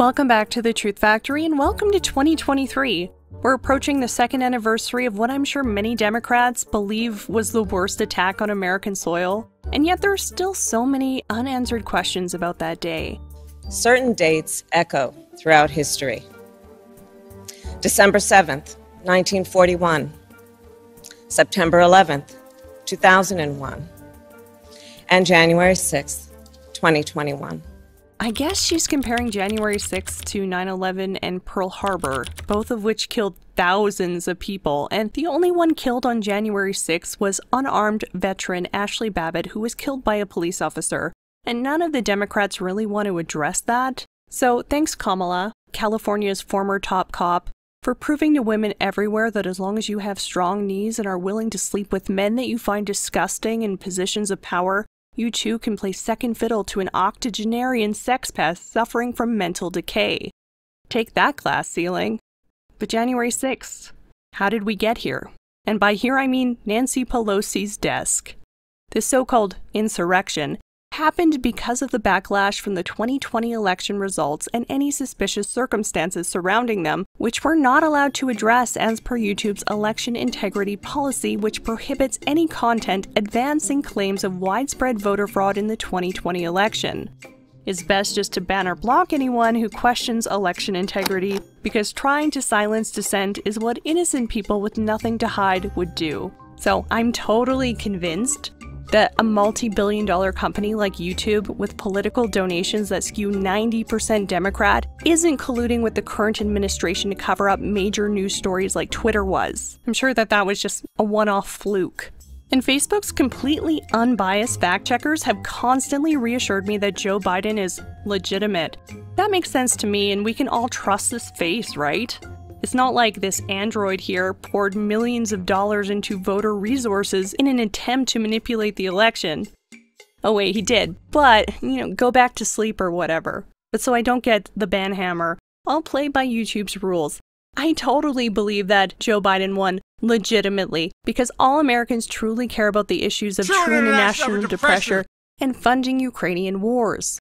Welcome back to the Truth Factory and welcome to 2023. We're approaching the second anniversary of what I'm sure many Democrats believe was the worst attack on American soil, and yet there are still so many unanswered questions about that day. Certain dates echo throughout history. December 7th, 1941, September 11th, 2001, and January 6th, 2021. I guess she's comparing January 6th to 9/11 and Pearl Harbor, both of which killed thousands of people, and the only one killed on January 6th was unarmed veteran Ashley Babbitt, who was killed by a police officer. And none of the Democrats really want to address that. So thanks Kamala, California's former top cop, for proving to women everywhere that as long as you have strong knees and are willing to sleep with men that you find disgusting in positions of power, you too can play second fiddle to an octogenarian sex pest suffering from mental decay. Take that, glass ceiling. But January 6th, how did we get here? And by here I mean Nancy Pelosi's desk. This so-called insurrection happened because of the backlash from the 2020 election results and any suspicious circumstances surrounding them, which we're not allowed to address as per YouTube's election integrity policy, which prohibits any content advancing claims of widespread voter fraud in the 2020 election. It's best just to ban or block anyone who questions election integrity, because trying to silence dissent is what innocent people with nothing to hide would do. So I'm totally convinced that a multi-billion-dollar company like YouTube with political donations that skew 90% Democrat isn't colluding with the current administration to cover up major news stories like Twitter was. I'm sure that was just a one-off fluke. And Facebook's completely unbiased fact-checkers have constantly reassured me that Joe Biden is legitimate. That makes sense to me, and we can all trust this face, right? It's not like this android here poured millions of dollars into voter resources in an attempt to manipulate the election. Oh wait, he did, but, go back to sleep or whatever. But so I don't get the ban hammer, I'll play by YouTube's rules. I totally believe that Joe Biden won legitimately, because all Americans truly care about the issues of true international depression and funding Ukrainian wars.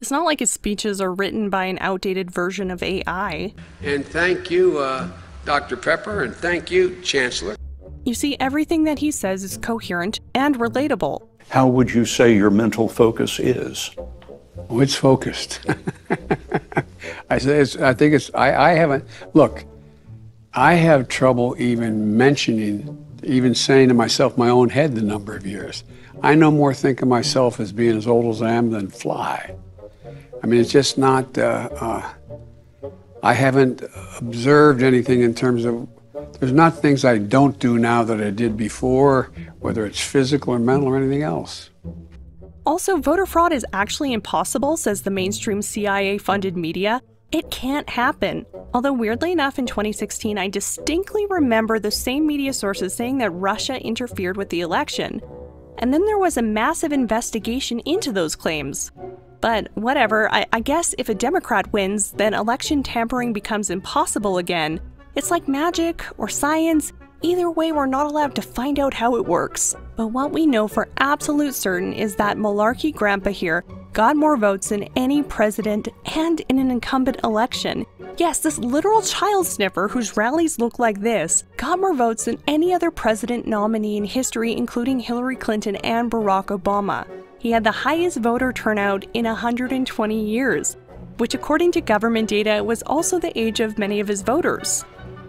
It's not like his speeches are written by an outdated version of AI. And thank you, Dr. Pepper, and thank you, Chancellor. You see, everything that he says is coherent and relatable. How would you say your mental focus is? Oh, it's focused. I have trouble even saying to myself my own head the number of years. I no more think of myself as being as old as I am than fly. I mean, it's just not, I haven't observed anything in terms of, there's not things I don't do now that I did before, whether it's physical or mental or anything else. Also, voter fraud is actually impossible, says the mainstream CIA-funded media. It can't happen. Although weirdly enough, in 2016, I distinctly remember the same media sources saying that Russia interfered with the election. And then there was a massive investigation into those claims. But whatever, I guess if a Democrat wins, then election tampering becomes impossible again. It's like magic or science. Either way, we're not allowed to find out how it works. But what we know for absolute certain is that malarkey grandpa here got more votes than any president and in an incumbent election. Yes, this literal child sniffer whose rallies look like this got more votes than any other president nominee in history, including Hillary Clinton and Barack Obama. He had the highest voter turnout in 120 years, which according to government data was also the age of many of his voters.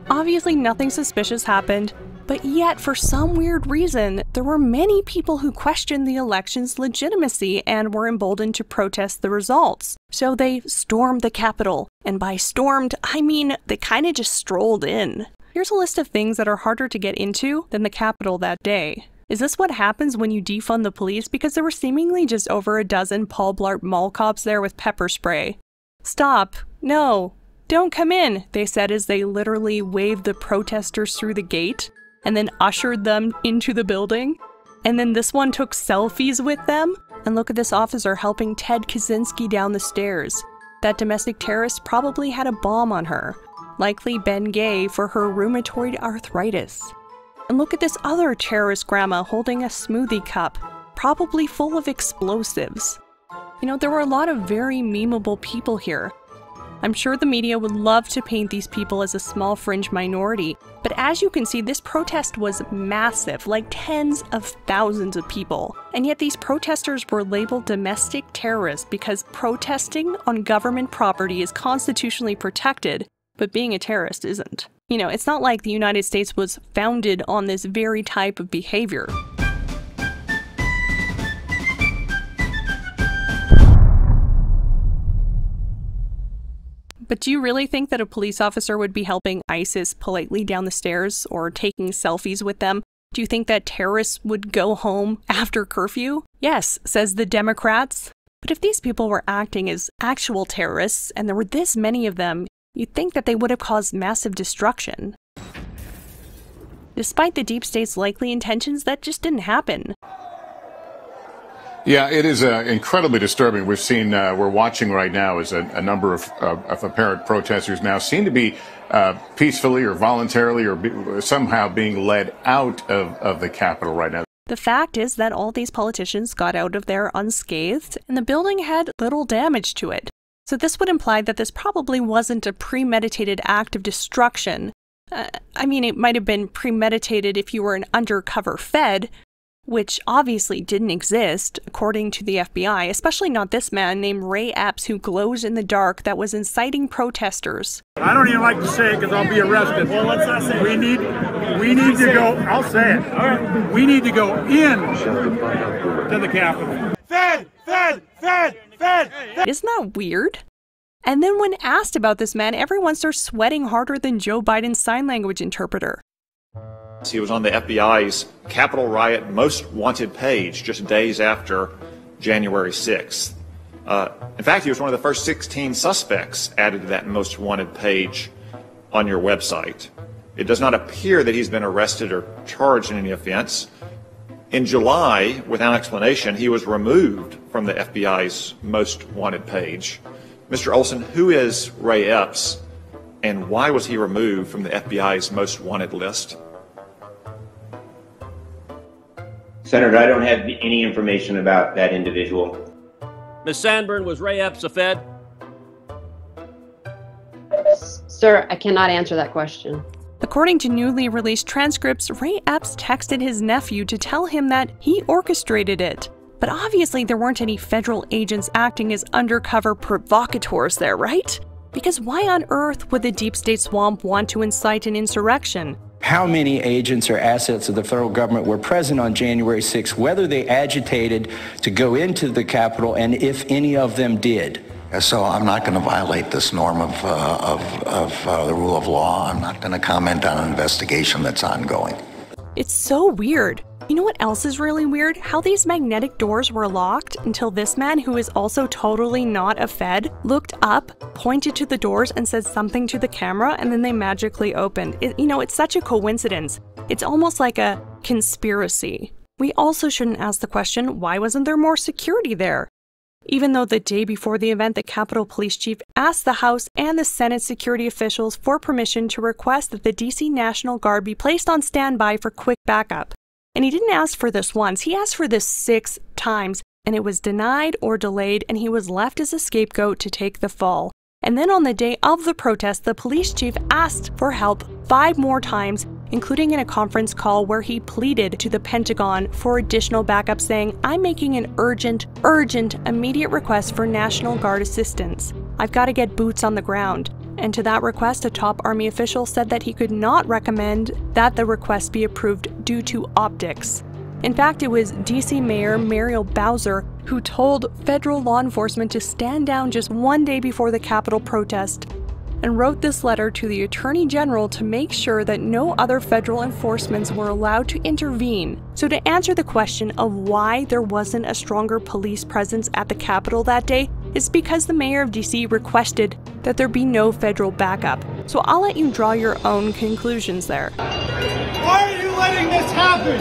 Obviously nothing suspicious happened, but yet for some weird reason, there were many people who questioned the election's legitimacy and were emboldened to protest the results. So they stormed the Capitol, and by stormed, I mean they kinda just strolled in. Here's a list of things that are harder to get into than the Capitol that day. Is this what happens when you defund the police? Because there were seemingly just over a dozen Paul Blart Mall cops there with pepper spray. Stop. No. Don't come in, they said as they literally waved the protesters through the gate and then ushered them into the building. And then this one took selfies with them. And look at this officer helping Ted Kaczynski down the stairs. That domestic terrorist probably had a bomb on her. Likely Ben Gay for her rheumatoid arthritis. And look at this other terrorist grandma holding a smoothie cup, probably full of explosives. There were a lot of very memeable people here. I'm sure the media would love to paint these people as a small fringe minority, but as you can see, this protest was massive, like tens of thousands of people. And yet these protesters were labeled domestic terrorists because protesting on government property is constitutionally protected, but being a terrorist isn't. You know, it's not like the United States was founded on this very type of behavior. But do you really think that a police officer would be helping ISIS politely down the stairs or taking selfies with them? Do you think that terrorists would go home after curfew? Yes, says the Democrats. But if these people were acting as actual terrorists, and there were this many of them, you'd think that they would have caused massive destruction. Despite the deep state's likely intentions, that just didn't happen. Yeah, it is incredibly disturbing. We've seen, we're watching right now as a number of apparent protesters now seem to be peacefully or voluntarily or somehow being led out of the Capitol right now. The fact is that all these politicians got out of there unscathed, and the building had little damage to it. So this would imply that this probably wasn't a premeditated act of destruction. I mean, it might have been premeditated if you were an undercover Fed, which obviously didn't exist, according to the FBI, especially not this man named Ray Epps who glows in the dark that was inciting protesters. I don't even like to say it because I'll be arrested. Well, let's not say it. We need to go, I'll say it. All right. We need to go in to the Capitol. Fed! Fed! Fed! Fed! Isn't that weird? And then when asked about this man, everyone starts sweating harder than Joe Biden's sign language interpreter. He was on the FBI's Capitol Riot Most Wanted page just days after January 6th. In fact, he was one of the first 16 suspects added to that Most Wanted page on your website. It does not appear that he's been arrested or charged in any offense. In July, without explanation, he was removed from the FBI's Most Wanted page. Mr. Olson, who is Ray Epps, and why was he removed from the FBI's Most Wanted list? Senator, I don't have any information about that individual. Ms. Sandburn, was Ray Epps a Fed? Sir, I cannot answer that question. According to newly released transcripts, Ray Epps texted his nephew to tell him that he orchestrated it. But obviously there weren't any federal agents acting as undercover provocateurs there, right? Because why on earth would the deep state swamp want to incite an insurrection? How many agents or assets of the federal government were present on January 6th, whether they agitated to go into the Capitol, and if any of them did? So I'm not going to violate this norm of the rule of law. I'm not going to comment on an investigation that's ongoing. It's so weird. You know what else is really weird? How these magnetic doors were locked until this man, who is also totally not a Fed, looked up, pointed to the doors, and said something to the camera, and then they magically opened. It's such a coincidence. It's almost like a conspiracy. We also shouldn't ask the question, why wasn't there more security there? Even though the day before the event, the Capitol Police Chief asked the House and the Senate security officials for permission to request that the DC National Guard be placed on standby for quick backup. And he didn't ask for this once, he asked for this 6 times, and it was denied or delayed, and he was left as a scapegoat to take the fall. And then on the day of the protest, the police chief asked for help 5 more times, including in a conference call where he pleaded to the Pentagon for additional backup, saying, "I'm making an urgent, immediate request for National Guard assistance. I've got to get boots on the ground." And to that request, a top Army official said that he could not recommend that the request be approved due to optics. In fact, it was DC Mayor Muriel Bowser who told federal law enforcement to stand down just 1 day before the Capitol protest, and wrote this letter to the Attorney General to make sure that no other federal enforcements were allowed to intervene. So to answer the question of why there wasn't a stronger police presence at the Capitol that day, is because the mayor of DC requested that there be no federal backup. So I'll let you draw your own conclusions there. Why are you letting this happen?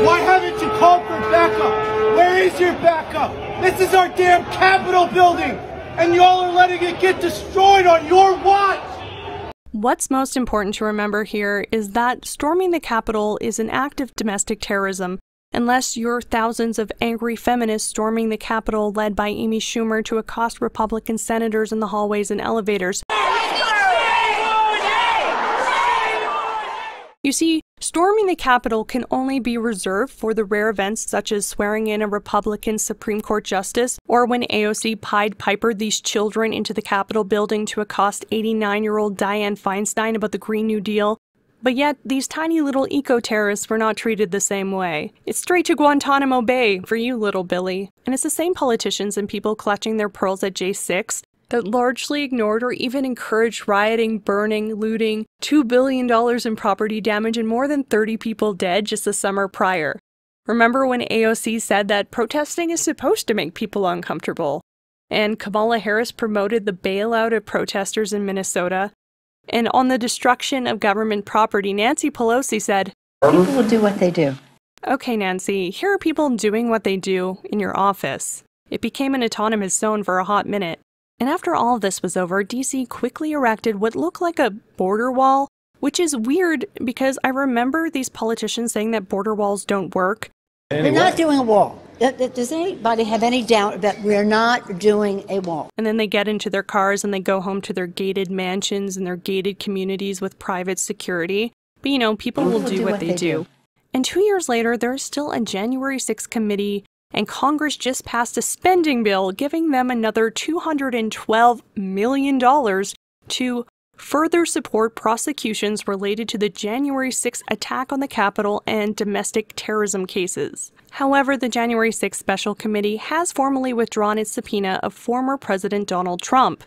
Why haven't you called for backup? Where is your backup? This is our damn Capitol building, and y'all are letting it get destroyed on your watch! What's most important to remember here is that storming the Capitol is an act of domestic terrorism Unless you're thousands of angry feminists storming the Capitol led by Amy Schumer to accost Republican senators in the hallways and elevators. You see, storming the Capitol can only be reserved for the rare events such as swearing in a Republican Supreme Court justice, or when AOC Pied Pipered these children into the Capitol building to accost 89-year-old Dianne Feinstein about the Green New Deal. But yet, these tiny little eco-terrorists were not treated the same way. It's straight to Guantanamo Bay for you, little Billy. And it's the same politicians and people clutching their pearls at J6 that largely ignored or even encouraged rioting, burning, looting, $2 billion in property damage, and more than 30 people dead just the summer prior. Remember when AOC said that protesting is supposed to make people uncomfortable? And Kamala Harris promoted the bailout of protesters in Minnesota? And on the destruction of government property, Nancy Pelosi said, "People will do what they do." Okay, Nancy, here are people doing what they do in your office. It became an autonomous zone for a hot minute. And after all of this was over, DC quickly erected what looked like a border wall, which is weird because I remember these politicians saying that border walls don't work. We're not doing a wall. Does anybody have any doubt that we're not doing a wall? And then they get into their cars and they go home to their gated mansions and their gated communities with private security. But you know, people will do what they do. And 2 years later, there's still a January 6th committee, and Congress just passed a spending bill giving them another $212 million to further support prosecutions related to the January 6th attack on the Capitol and domestic terrorism cases. However, the January 6th Special Committee has formally withdrawn its subpoena of former President Donald Trump.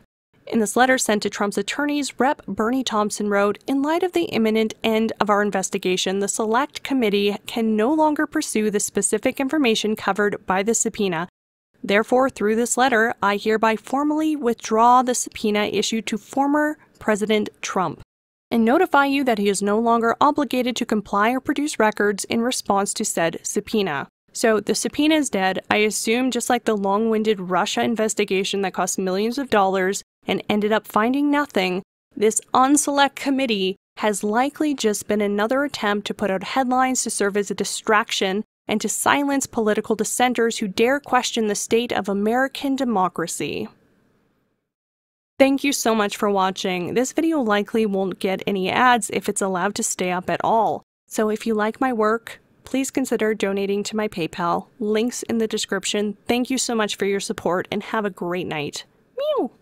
In this letter sent to Trump's attorneys, Rep. Bernie Thompson wrote, "In light of the imminent end of our investigation, the Select Committee can no longer pursue the specific information covered by the subpoena. Therefore, through this letter, I hereby formally withdraw the subpoena issued to former President Trump, and notify you that he is no longer obligated to comply or produce records in response to said subpoena." So the subpoena is dead, I assume, just like the long-winded Russia investigation that cost millions of dollars and ended up finding nothing. This unselect committee has likely just been another attempt to put out headlines to serve as a distraction and to silence political dissenters who dare question the state of American democracy. Thank you so much for watching. This video likely won't get any ads if it's allowed to stay up at all. So if you like my work, please consider donating to my PayPal. Links in the description. Thank you so much for your support and have a great night. Meow!